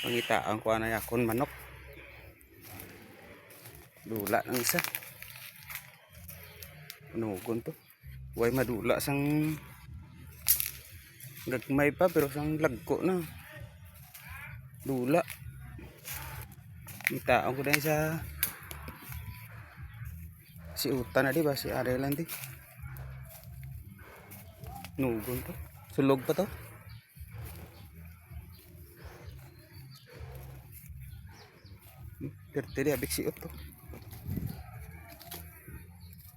Pangitaan ko na yakon manok. Dula ang isa. Nugon to. Way madula sang gagmay pa pero sang lagko na. Dula. Itaan ko na sa si Uta na di ba si Arelan di. Nugon to. Sulog pa to. Perti abik si Ut to.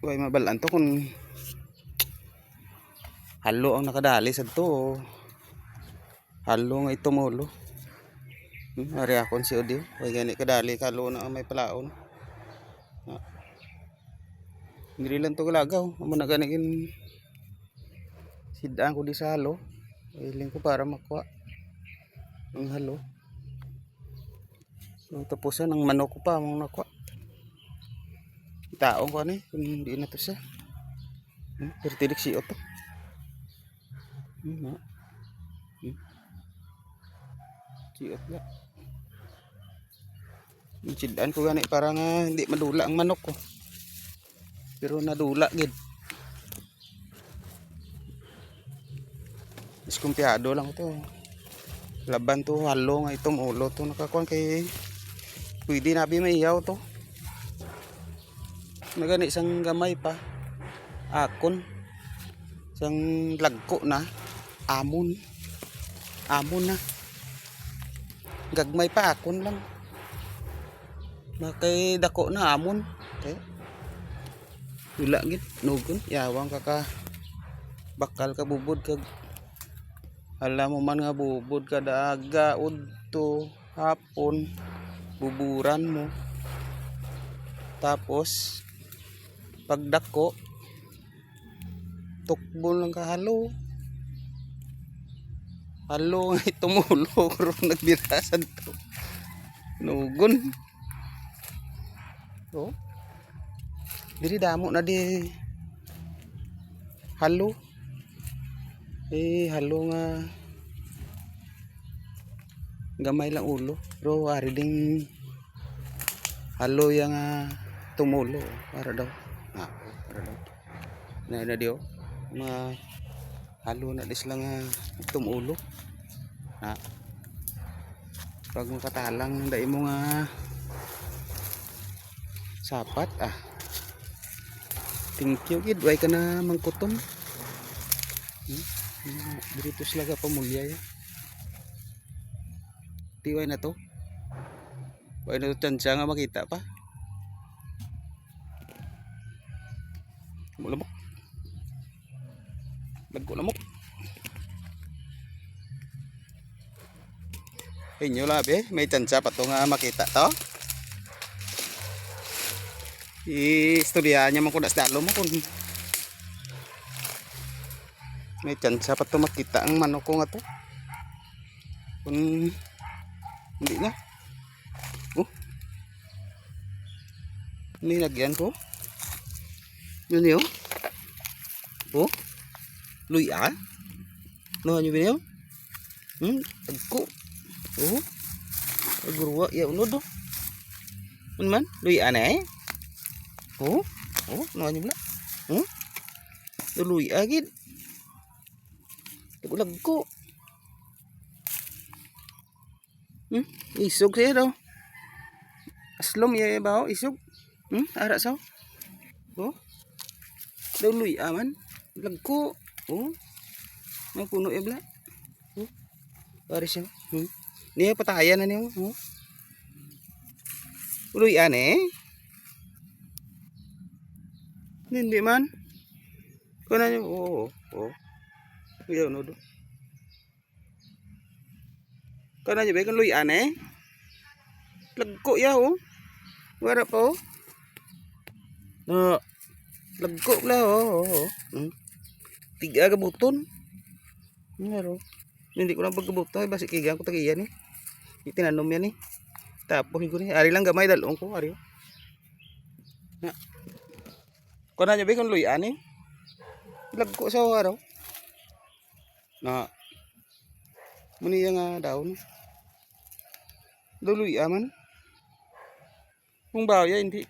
Way mabalan to kung halo ang nakadali sa to. Halo nga itumulo. Ari akon si Odio. Way gani kadali kalo na may palaon. Hindi lang to galagaw. Amo na ganikin sidaan ko di sa halo. Iling ko para makuha ang halo. So, tapusan ang manok ko pa mong nakuha. Taong ko ani kung hindi na to siya. Pertidik si Otto. Si Otto. Sidaan ko gani para nga hindi madula ang manok ko. Pero nadula gid. Diskumpiyado lang to. Laban to halo nga itong ulo to nakakuan kay pwede nabi maiyaw to. Nagani sang gamay pa. Akon. Sang lagko na. Amon. Amon na. Gagmay pa akon lang. Makay dako na amon. Okay. Wala gid nugon yawang ka bakal ka bubod kag alam mo man nga bubod ka daga udto hapon buburan mo tapos pagdako tukbo lang ka halo nga itumulo karon nagbirasan to nugon oh diri damo na di halo halo nga gamay lang ulo pero ari ding halo yang tumulo para daw para daw na dio ma halo na dis lang tumulo pag makatalang dai mo nga sapat thank you kid way ka na mangkutom dito sila ka pamulya ya tiway na to way na to tansya nga makita pa lamok lagko lamok inyo labi may tansya pa to nga makita to istorya nya man ko das dalo mo kung may chance pa to makita ang manok ko nga to kung hindi na nilagyan ko yun yun luya no nyo binyo agko agurwa ya unod man luya na no nyo bila luya agad tugulag ko isog siya daw aslom ya ba isog ara saw daw luya man lag ko may puno ya bla pare siya niya patayan na niyo luya ne hindi man kuna niyo Iya no do. Kana nyo ba kan luy ane? Lagko ya Wala pa No. Lagko la Tiga ka buton. Ngaro. Hindi ko lang pagkabuto basi kigang ko tagiyan ni. Itinanom yan ni. Tapos ko ni ari lang gamay dalong ko ari. Na. Kana nyo ba kan luy ane? Lagko sa araw. Na muni nga daon Duluy aman. Kung bawya hindi